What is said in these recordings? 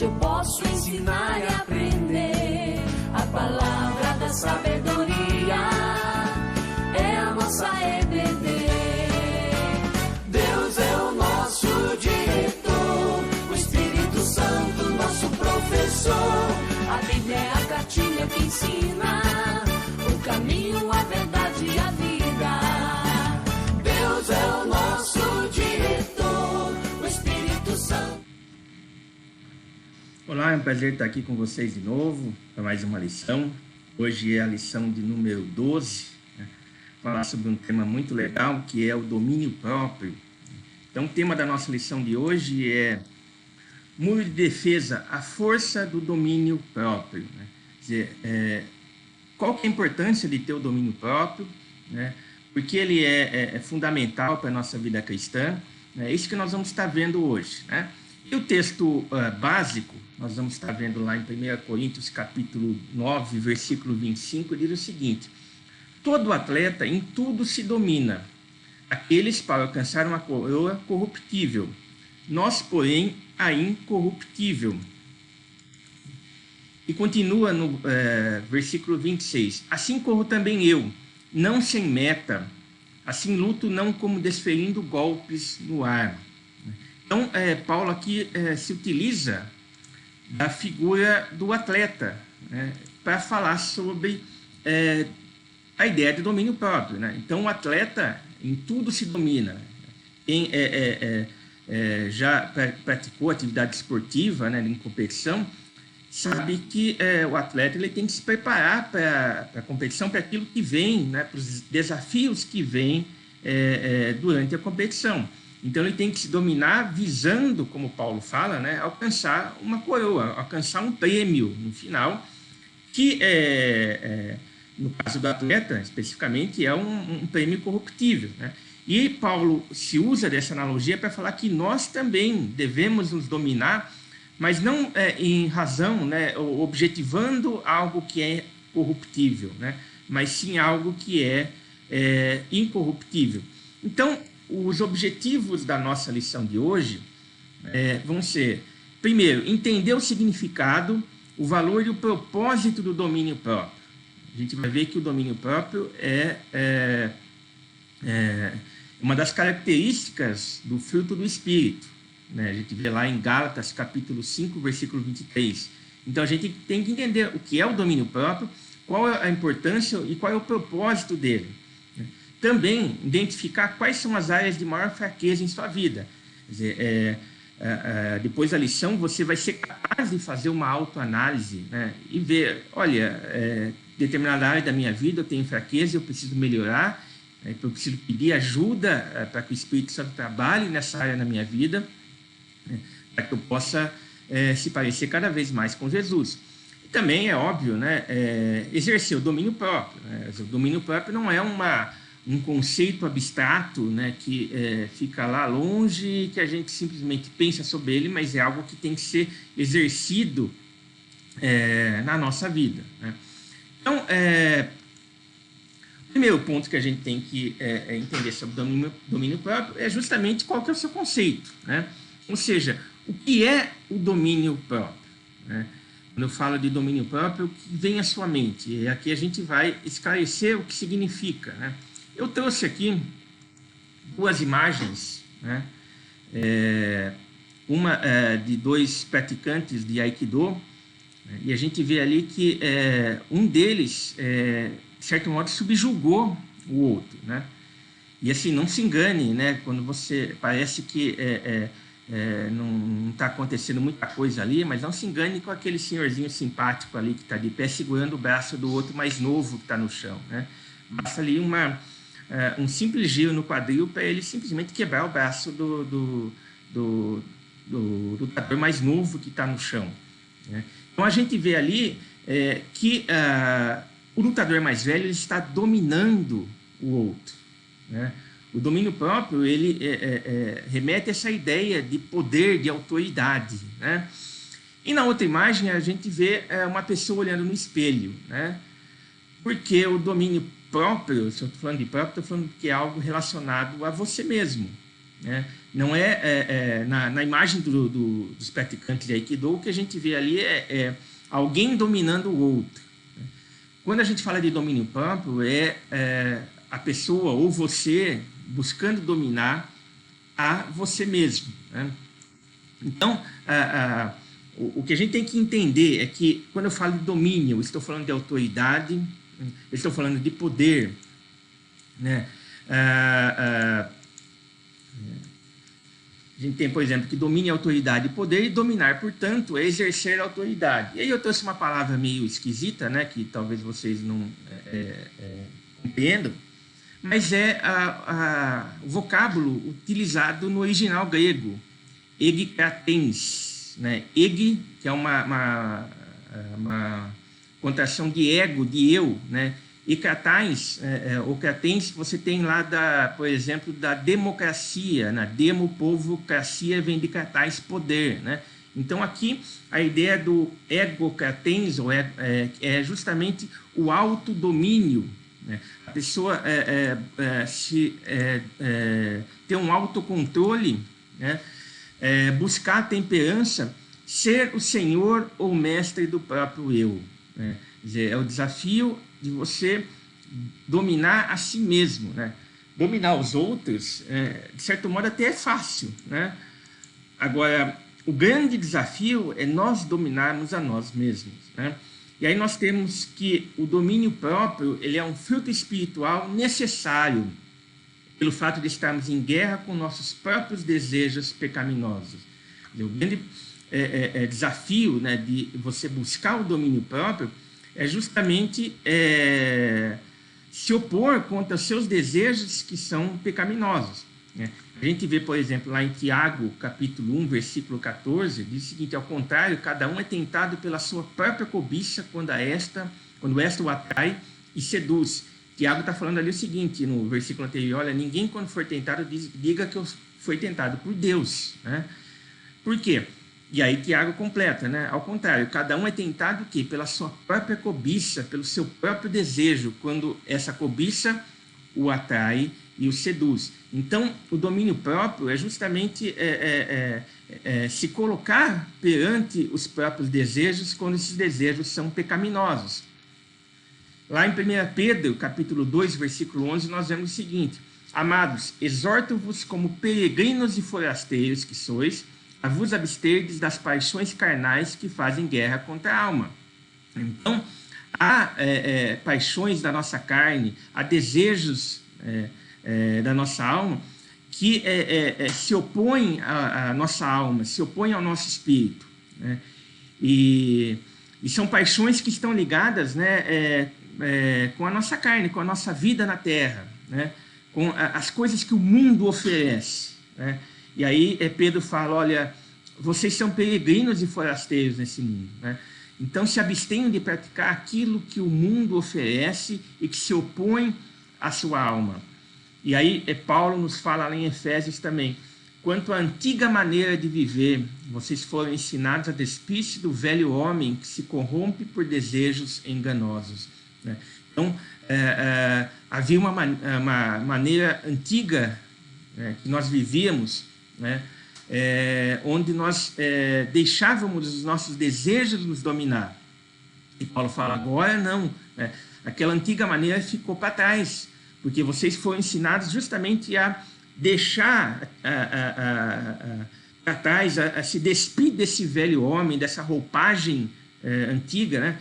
onde eu posso ensinar e aprender. A palavra da sabedoria é a nossa EBD. Deus é o nosso diretor, o Espírito Santo, nosso professor. A Bíblia é a cartilha que ensina o caminho, a verdade e a vida. Deus é o nosso diretor, o Espírito Santo. Olá, é um prazer estar aqui com vocês de novo para mais uma lição. Hoje é a lição de número 12, falar sobre um tema muito legal, que é o domínio próprio. Então, o tema da nossa lição de hoje é muro de defesa, a força do domínio próprio. Quer dizer, qual que é a importância de ter o domínio próprio, né? Porque ele é fundamental para a nossa vida cristã. É isso que nós vamos estar vendo hoje, né? E o texto básico, nós vamos estar vendo lá em 1 Coríntios, capítulo 9, versículo 25, diz o seguinte: todo atleta em tudo se domina, aqueles para alcançar uma coroa corruptível, nós, porém, a incorruptível. E continua no versículo 26, assim corro também eu, não sem meta, assim luto não como desferindo golpes no ar. Então, Paulo aqui se utiliza da figura do atleta, né, para falar sobre a ideia de domínio próprio, né? Então, o atleta em tudo se domina. Quem já praticou atividade esportiva, né, em competição, sabe que o atleta ele tem que se preparar para a competição, para aquilo que vem, né, para os desafios que vêm durante a competição. Então, ele tem que se dominar visando, como Paulo fala, né, alcançar uma coroa, alcançar um prêmio no final, que, no caso do atleta, especificamente, é um prêmio corruptível, né? E Paulo se usa dessa analogia para falar que nós também devemos nos dominar, mas não em razão, né, objetivando algo que é corruptível, né, mas sim algo que é incorruptível. Então, os objetivos da nossa lição de hoje vão ser, primeiro, entender o significado, o valor e o propósito do domínio próprio. A gente vai ver que o domínio próprio é uma das características do fruto do Espírito, né? A gente vê lá em Gálatas, capítulo 5, versículo 23. Então, a gente tem que entender o que é o domínio próprio, qual é a importância e qual é o propósito dele. Também identificar quais são as áreas de maior fraqueza em sua vida. Quer dizer, depois da lição, você vai ser capaz de fazer uma autoanálise, né, e ver, olha, determinada área da minha vida eu tenho fraqueza, eu preciso melhorar, eu preciso pedir ajuda para que o Espírito Santo trabalhe nessa área na minha vida, para que eu possa se parecer cada vez mais com Jesus. E também é óbvio, né, exercer o domínio próprio. Né? O domínio próprio não é um conceito abstrato, né, que fica lá longe, que a gente simplesmente pensa sobre ele, mas é algo que tem que ser exercido na nossa vida, né? Então, o primeiro ponto que a gente tem que entender sobre o domínio próprio é justamente qual que é o seu conceito, né? Ou seja, o que é o domínio próprio, né? Quando eu falo de domínio próprio, o que vem à sua mente? E aqui a gente vai esclarecer o que significa, né? Eu trouxe aqui duas imagens, né? Uma de dois praticantes de Aikido, né? E a gente vê ali que um deles, de certo modo, subjugou o outro, né? E assim, não se engane, né? Quando você parece que não está acontecendo muita coisa ali, mas não se engane com aquele senhorzinho simpático ali que está de pé segurando o braço do outro mais novo que está no chão, né? Basta ali um simples giro no quadril para ele simplesmente quebrar o braço do lutador mais novo que está no chão, né? Então a gente vê ali que o lutador mais velho ele está dominando o outro, né? O domínio próprio ele remete a essa ideia de poder, de autoridade, né? E na outra imagem a gente vê uma pessoa olhando no espelho, né? Porque o domínio próprio, se eu estou falando de próprio, estou falando que é algo relacionado a você mesmo, né? Não na imagem dos praticantes de Aikido, o que a gente vê ali é alguém dominando o outro. Quando a gente fala de domínio próprio, a pessoa ou você buscando dominar a você mesmo, né? Então, o que a gente tem que entender é que, quando eu falo de domínio, eu estou falando de autoridade, eu estou falando de poder, né? A gente tem, por exemplo, que domínio é autoridade e poder, e dominar, portanto, é exercer a autoridade. E aí eu trouxe uma palavra meio esquisita, né, que talvez vocês não compreendam, mas é o vocábulo utilizado no original grego, egkratens, né? Eg, que é uma contração de ego, de eu, né? E kratais, ou kratens, você tem lá, por exemplo, da democracia, né? Demo, povo, cracia, vem de kratais, poder, né? Então, aqui, a ideia do ego-kratens é justamente o autodomínio, né? A pessoa ter um autocontrole, né? Buscar a temperança, ser o senhor ou mestre do próprio eu, né? Quer dizer, é o desafio de você dominar a si mesmo, né? Dominar os outros, de certo modo, até é fácil, né? Agora, o grande desafio é nós dominarmos a nós mesmos, né? E aí nós temos que o domínio próprio, ele é um fruto espiritual necessário pelo fato de estarmos em guerra com nossos próprios desejos pecaminosos. O grande desafio, né, de você buscar o domínio próprio é justamente se opor contra os seus desejos que são pecaminosos, né? A gente vê, por exemplo, lá em Tiago, capítulo 1, versículo 14, diz o seguinte: ao contrário, cada um é tentado pela sua própria cobiça quando esta o atrai e seduz. Tiago está falando ali o seguinte, no versículo anterior: olha, ninguém quando for tentado diga que foi tentado por Deus, né? Por quê? E aí Tiago completa, né? Ao contrário, cada um é tentado o quê? Pela sua própria cobiça, pelo seu próprio desejo, quando essa cobiça o atrai e o seduz. Então, o domínio próprio é justamente se colocar perante os próprios desejos quando esses desejos são pecaminosos. Lá em 1 Pedro, capítulo 2, versículo 11, nós vemos o seguinte: amados, exorto-vos como peregrinos e forasteiros que sois, a vos absterdes das paixões carnais que fazem guerra contra a alma. Então, há paixões da nossa carne, há desejos da nossa alma que se opõem à nossa alma, se opõem ao nosso espírito, né? E são paixões que estão ligadas, né, com a nossa carne, com a nossa vida na terra, né? Com as coisas que o mundo oferece, né? E aí Pedro fala: olha, vocês são peregrinos e forasteiros nesse mundo, né? Então se abstenham de praticar aquilo que o mundo oferece e que se opõe à sua alma. E aí Paulo nos fala lá em Efésios também: quanto à antiga maneira de viver, vocês foram ensinados a despir-se do velho homem que se corrompe por desejos enganosos, né? Então, havia uma maneira antiga, né, que nós vivíamos, né, onde nós deixávamos os nossos desejos nos dominar. E Paulo fala: agora não, né? Aquela antiga maneira ficou para trás, porque vocês foram ensinados justamente a deixar para trás, a se despir desse velho homem, dessa roupagem antiga, né?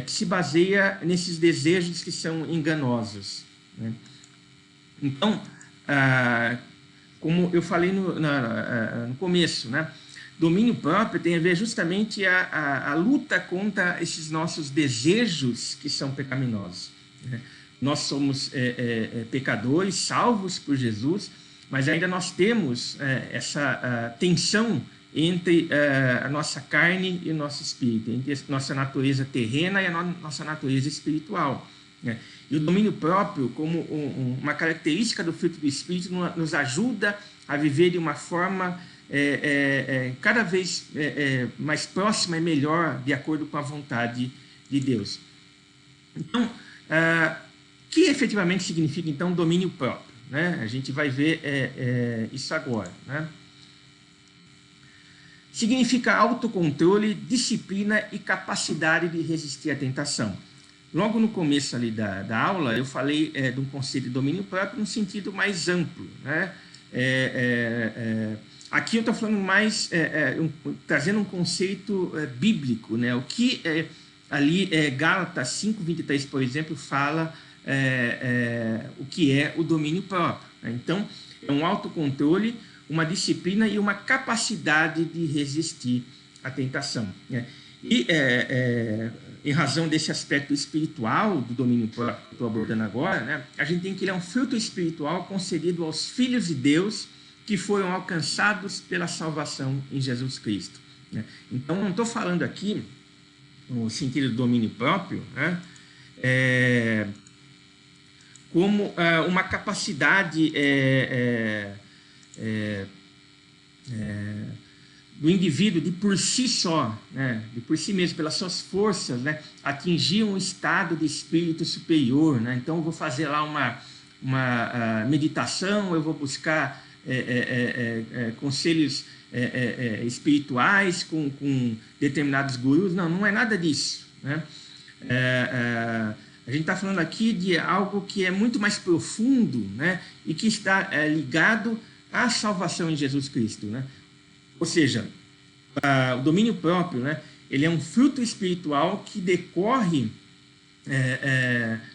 Que se baseia nesses desejos que são enganosos, né? Então, como eu falei no começo, né? Domínio próprio tem a ver justamente a luta contra esses nossos desejos que são pecaminosos, né? Nós somos pecadores, salvos por Jesus, mas ainda nós temos essa tensão entre a nossa carne e o nosso espírito, entre a nossa natureza terrena e a nossa natureza espiritual, né? E o domínio próprio, como uma característica do fruto do Espírito, nos ajuda a viver de uma forma cada vez mais próxima e melhor, de acordo com a vontade de Deus. Então, o que efetivamente significa, então, domínio próprio, né? A gente vai ver isso agora, né? Significa autocontrole, disciplina e capacidade de resistir à tentação. Logo no começo ali da aula, eu falei de um conceito de domínio próprio no sentido mais amplo, né? Aqui eu estou falando mais, trazendo um conceito bíblico, né? O que ali Gálatas 5:23, por exemplo, fala o que é o domínio próprio, né? Então, é um autocontrole, uma disciplina e uma capacidade de resistir à tentação, né? E, em razão desse aspecto espiritual do domínio próprio que estou abordando agora, né, a gente tem que ele é um fruto espiritual concedido aos filhos de Deus que foram alcançados pela salvação em Jesus Cristo, né? Então, não estou falando aqui, no sentido do domínio próprio, né, como uma capacidade do indivíduo de por si só, né, de por si mesmo, pelas suas forças, né, atingir um estado de espírito superior, né? Então, eu vou fazer lá uma meditação, eu vou buscar conselhos espirituais com determinados gurus. Não é nada disso, né? A gente está falando aqui de algo que é muito mais profundo, né, e que está ligado à salvação em Jesus Cristo, né? Ou seja, o domínio próprio, né, ele é um fruto espiritual que decorre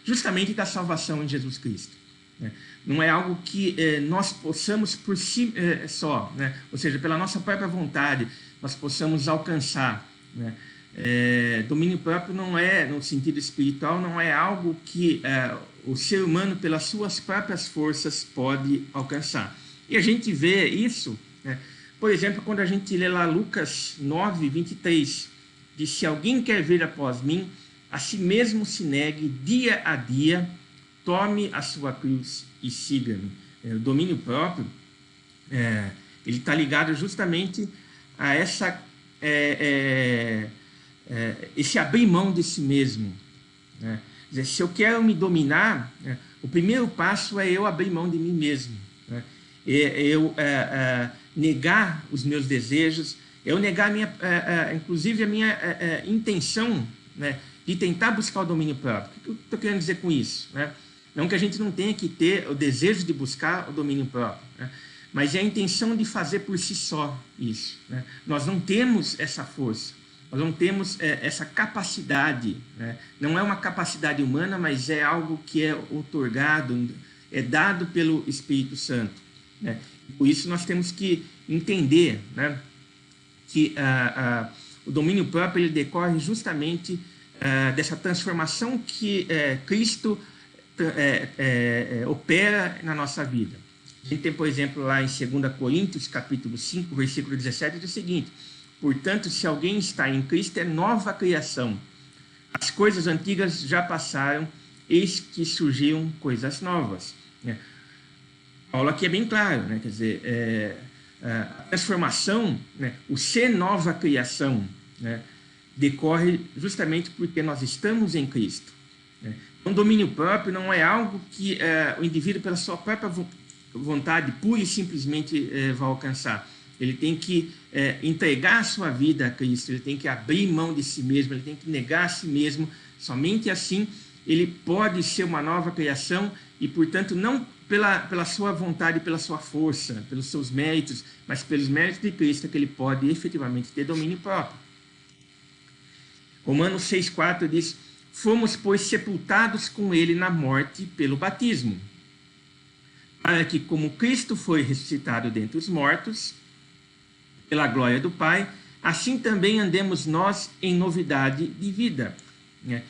justamente da salvação em Jesus Cristo, né? Não é algo que nós possamos por si só, né? Ou seja, pela nossa própria vontade, nós possamos alcançar, né? Domínio próprio não é, no sentido espiritual, não é algo que o ser humano, pelas suas próprias forças, pode alcançar. E a gente vê isso, né? Por exemplo, quando a gente lê lá Lucas 9:23, diz: se alguém quer vir após mim, a si mesmo se negue dia a dia, tome a sua cruz e siga-me. O domínio próprio, ele está ligado justamente a esse abrir mão de si mesmo, né? Quer dizer, se eu quero me dominar, o primeiro passo é eu abrir mão de mim mesmo, né? Eu negar os meus desejos, eu negar inclusive a minha intenção, né, de tentar buscar o domínio próprio. O que eu estou querendo dizer com isso, né? Não que a gente não tenha que ter o desejo de buscar o domínio próprio, né, mas é a intenção de fazer por si só isso, né? Nós não temos essa força, nós não temos essa capacidade, né? Não é uma capacidade humana, mas é algo que é outorgado, é dado pelo Espírito Santo, né? Por isso nós temos que entender, né, que o domínio próprio ele decorre justamente dessa transformação que Cristo opera na nossa vida. A gente tem, por exemplo, lá em 2 Coríntios, capítulo 5, versículo 17, diz o seguinte: portanto, se alguém está em Cristo, é nova criação. As coisas antigas já passaram, eis que surgiram coisas novas, né? Paulo aqui é bem claro, né? Quer dizer, a transformação, né, o ser nova criação, né, decorre justamente porque nós estamos em Cristo, né? Então, domínio próprio não é algo que o indivíduo, pela sua própria vontade, pura e simplesmente vai alcançar. Ele tem que entregar a sua vida a Cristo, ele tem que abrir mão de si mesmo, ele tem que negar a si mesmo. Somente assim ele pode ser uma nova criação e, portanto, não pela sua vontade, pela sua força, pelos seus méritos, mas pelos méritos de Cristo, que ele pode efetivamente ter domínio próprio. Romanos 6,4 diz: fomos, pois, sepultados com ele na morte pelo batismo, para que, como Cristo foi ressuscitado dentre os mortos, pela glória do Pai, assim também andemos nós em novidade de vida, né?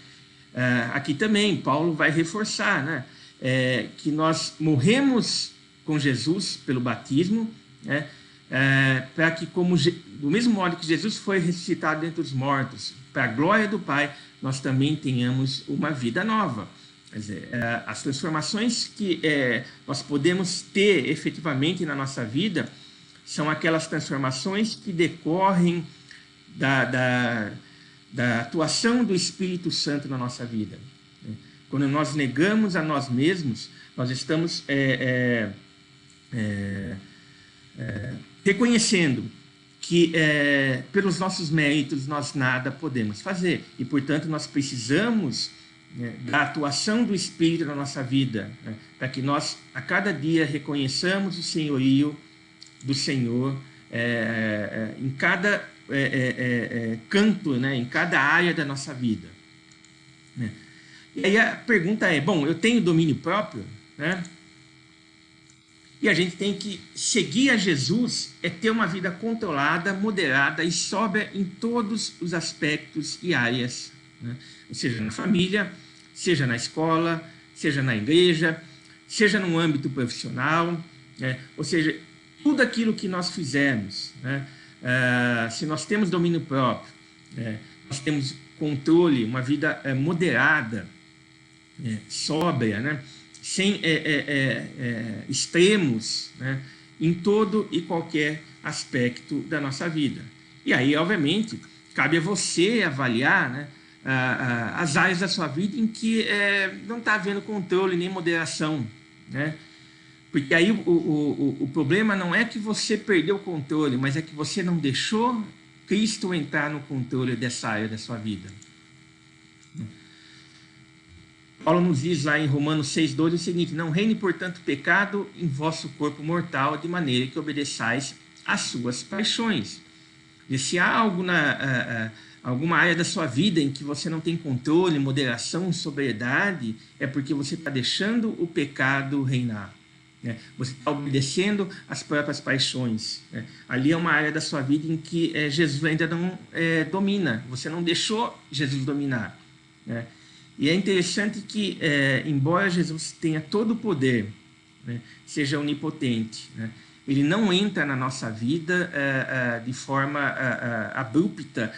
Aqui também Paulo vai reforçar, né, que nós morremos com Jesus pelo batismo, né, para que, do mesmo modo que Jesus foi ressuscitado dentre os mortos, para a glória do Pai, nós também tenhamos uma vida nova. Quer dizer, as transformações que nós podemos ter efetivamente na nossa vida são aquelas transformações que decorrem da atuação do Espírito Santo na nossa vida. Quando nós negamos a nós mesmos, nós estamos reconhecendo que pelos nossos méritos nós nada podemos fazer. E, portanto, nós precisamos da atuação do Espírito na nossa vida, né, para que nós, a cada dia, reconheçamos o senhorio do Senhor em cada canto, né, em cada área da nossa vida. Né. E aí a pergunta é, bom, eu tenho domínio próprio, né? E a gente tem que seguir a Jesus, ter uma vida controlada, moderada e sóbria em todos os aspectos e áreas, né? Ou seja, na família, seja na escola, seja na igreja, seja no âmbito profissional, né? Ou seja, tudo aquilo que nós fizermos, né? Se nós temos domínio próprio, nós temos controle, uma vida moderada, sóbria, né? Sem extremos, né? Em todo e qualquer aspecto da nossa vida. E aí, obviamente, cabe a você avaliar, né, as áreas da sua vida em que não está havendo controle nem moderação, né? Porque aí o problema não é que você perdeu o controle, mas é que você não deixou Cristo entrar no controle dessa área da sua vida. Paulo nos diz lá em Romanos 6,12 o seguinte: não reine, portanto, pecado em vosso corpo mortal, de maneira que obedeçais às suas paixões. E se há alguma área da sua vida em que você não tem controle, moderação, sobriedade, é porque você está deixando o pecado reinar, né? Você está obedecendo às próprias paixões, né? Ali é uma área da sua vida em que Jesus ainda não domina, você não deixou Jesus dominar, né? E é interessante que, embora Jesus tenha todo o poder, né, seja onipotente, né, ele não entra na nossa vida de forma abrupta,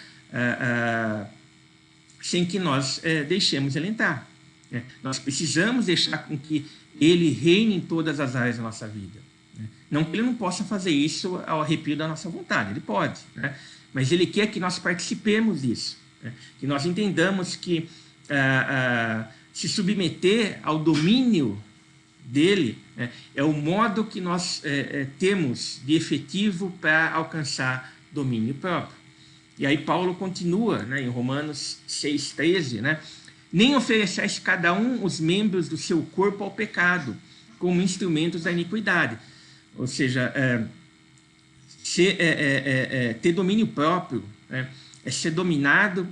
sem que nós deixemos ele entrar, né? Nós precisamos deixar com que ele reine em todas as áreas da nossa vida, né? Não que ele não possa fazer isso ao arrepio da nossa vontade, ele pode, né? Mas ele quer que nós participemos disso, né? Que nós entendamos que se submeter ao domínio dele é o modo que nós temos de efetivo para alcançar domínio próprio. E aí Paulo continua, né, em Romanos 6,13, né, nem ofereceis cada um os membros do seu corpo ao pecado, como instrumentos da iniquidade. Ou seja, ter domínio próprio é ser dominado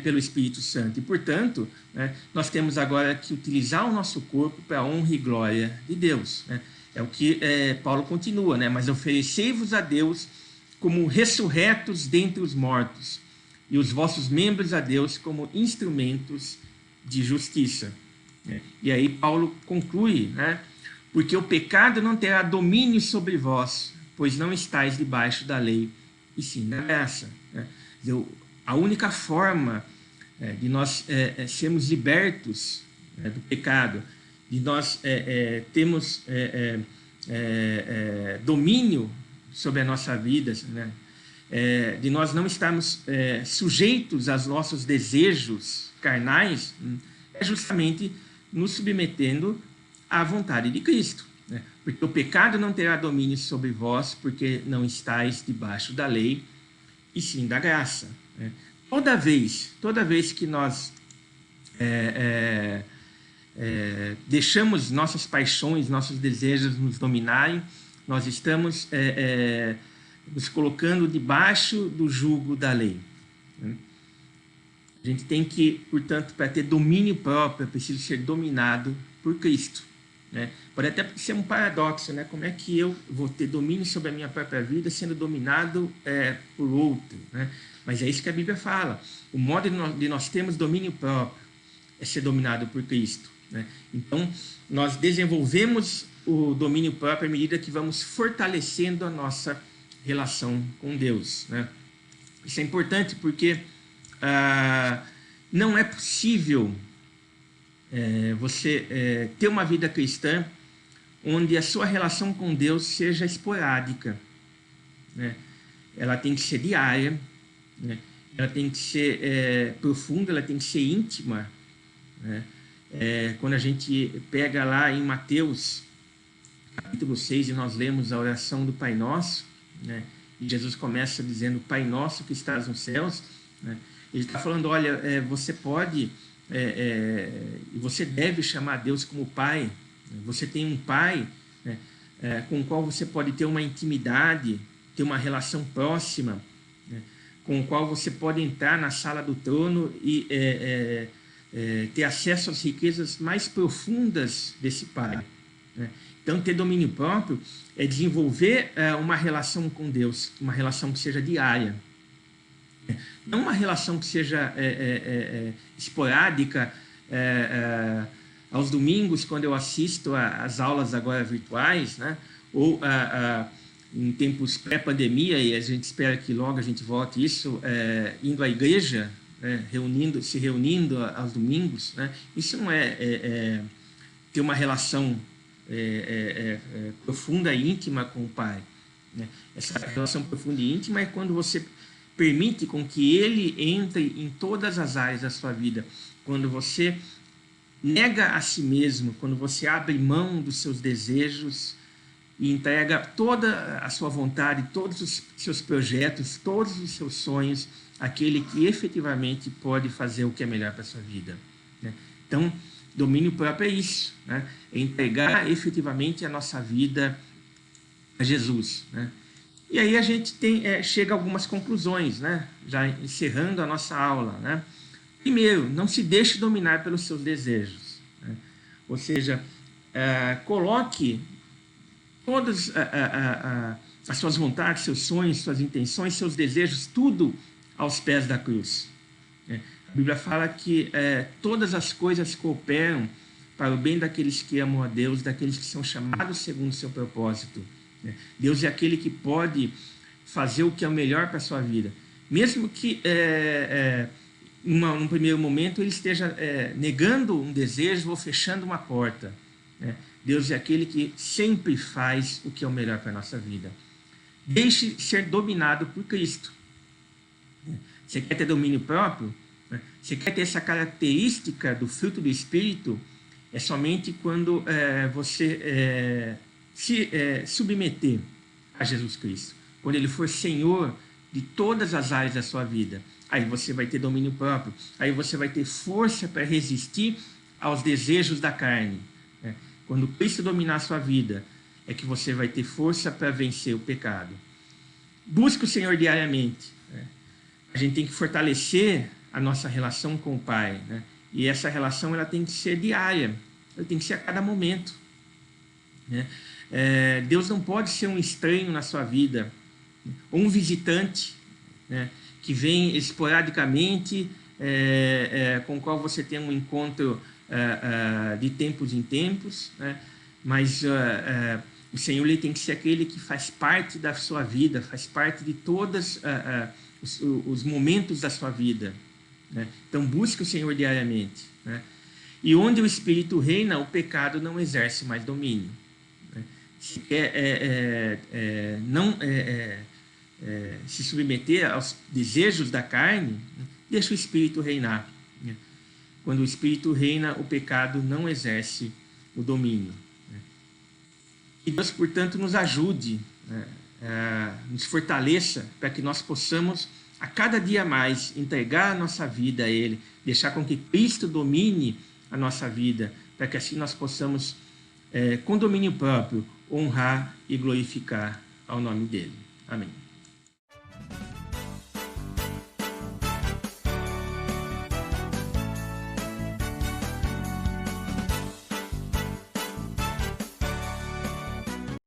pelo Espírito Santo. E, portanto, né, nós temos agora que utilizar o nosso corpo para a honra e glória de Deus, né? É o que Paulo continua, né? Mas oferecei-vos a Deus como ressurretos dentre os mortos, e os vossos membros a Deus como instrumentos de justiça. E aí Paulo conclui, né? Porque o pecado não terá domínio sobre vós, pois não estáis debaixo da lei, e sim da graça, né? A única forma de nós sermos libertos do pecado, de nós termos domínio sobre a nossa vida, né? De nós não estarmos sujeitos aos nossos desejos carnais, é justamente nos submetendo à vontade de Cristo, né? Porque o pecado não terá domínio sobre vós, porque não estáis debaixo da lei, e sim da graça. Toda vez que nós deixamos nossas paixões, nossos desejos nos dominarem, nós estamos nos colocando debaixo do jugo da lei. A gente tem que, portanto, para ter domínio próprio, é preciso ser dominado por Cristo, né? Pode até ser um paradoxo, né? Como é que eu vou ter domínio sobre a minha própria vida sendo dominado por outro, né? Mas é isso que a Bíblia fala. O modo de nós termos domínio próprio é ser dominado por Cristo, né? Então, nós desenvolvemos o domínio próprio à medida que vamos fortalecendo a nossa relação com Deus, né? Isso é importante porque não é possível você ter uma vida cristã onde a sua relação com Deus seja esporádica, né? Ela tem que ser diária, né? Ela tem que ser profunda, ela tem que ser íntima, né? Quando a gente pega lá em Mateus, capítulo 6, e nós lemos a oração do Pai Nosso, né? E Jesus começa dizendo, Pai Nosso que estás nos céus, né? Ele está falando, olha, você pode, você deve chamar Deus como Pai, você tem um Pai, né? Com o qual você pode ter uma intimidade, ter uma relação próxima, né? Com o qual você pode entrar na sala do trono e ter acesso às riquezas mais profundas desse Pai, né? Então, ter domínio próprio é desenvolver uma relação com Deus, uma relação que seja diária. Não uma relação que seja esporádica. Aos domingos, quando eu assisto às aulas agora virtuais, né? Ou em tempos pré-pandemia, e a gente espera que logo a gente volte isso, indo à igreja, se reunindo aos domingos, né? Isso não é ter uma relação profunda e íntima com o Pai, né? Essa relação profunda e íntima é quando você permite com que Ele entre em todas as áreas da sua vida, quando você nega a si mesmo, quando você abre mão dos seus desejos e entrega toda a sua vontade, todos os seus projetos, todos os seus sonhos, àquele que efetivamente pode fazer o que é melhor para a sua vida, né? Então, domínio próprio é isso, né? É entregar efetivamente a nossa vida a Jesus, né? E aí a gente chega a algumas conclusões, né? Já encerrando a nossa aula, né? Primeiro, não se deixe dominar pelos seus desejos, né? Ou seja, coloque todas as suas vontades, seus sonhos, suas intenções, seus desejos, tudo aos pés da cruz, né? A Bíblia fala que todas as coisas cooperam para o bem daqueles que amam a Deus, daqueles que são chamados segundo o seu propósito, né? Deus é aquele que pode fazer o que é o melhor para a sua vida, mesmo que num primeiro momento ele esteja negando um desejo ou fechando uma porta, né? Deus é aquele que sempre faz o que é o melhor para a nossa vida. Deixe ser dominado por Cristo. Você quer ter domínio próprio? Você quer ter essa característica do fruto do Espírito? É somente quando você se submeter a Jesus Cristo. Quando Ele for Senhor de todas as áreas da sua vida. Aí você vai ter domínio próprio. Aí você vai ter força para resistir aos desejos da carne, né? Quando Cristo dominar a sua vida, é que você vai ter força para vencer o pecado. Busque o Senhor diariamente, né? A gente tem que fortalecer a nossa relação com o Pai, né? E essa relação ela tem que ser diária, ela tem que ser a cada momento, né? Deus não pode ser um estranho na sua vida, ou um visitante, né? Que vem esporadicamente, com o qual você tem um encontro de tempos em tempos, né? Mas o Senhor ele tem que ser aquele que faz parte da sua vida, faz parte de todos os momentos da sua vida, né? Então busque o Senhor diariamente, né? E onde o Espírito reina, o pecado não exerce mais domínio, né? Se quer se submeter aos desejos da carne, deixa o Espírito reinar, né? Quando o Espírito reina, o pecado não exerce o domínio, né? Que Deus, portanto, nos ajude, né? Nos fortaleça para que nós possamos, a cada dia mais, entregar a nossa vida a Ele, deixar com que Cristo domine a nossa vida, para que assim nós possamos, com domínio próprio, honrar e glorificar ao nome dEle. Amém.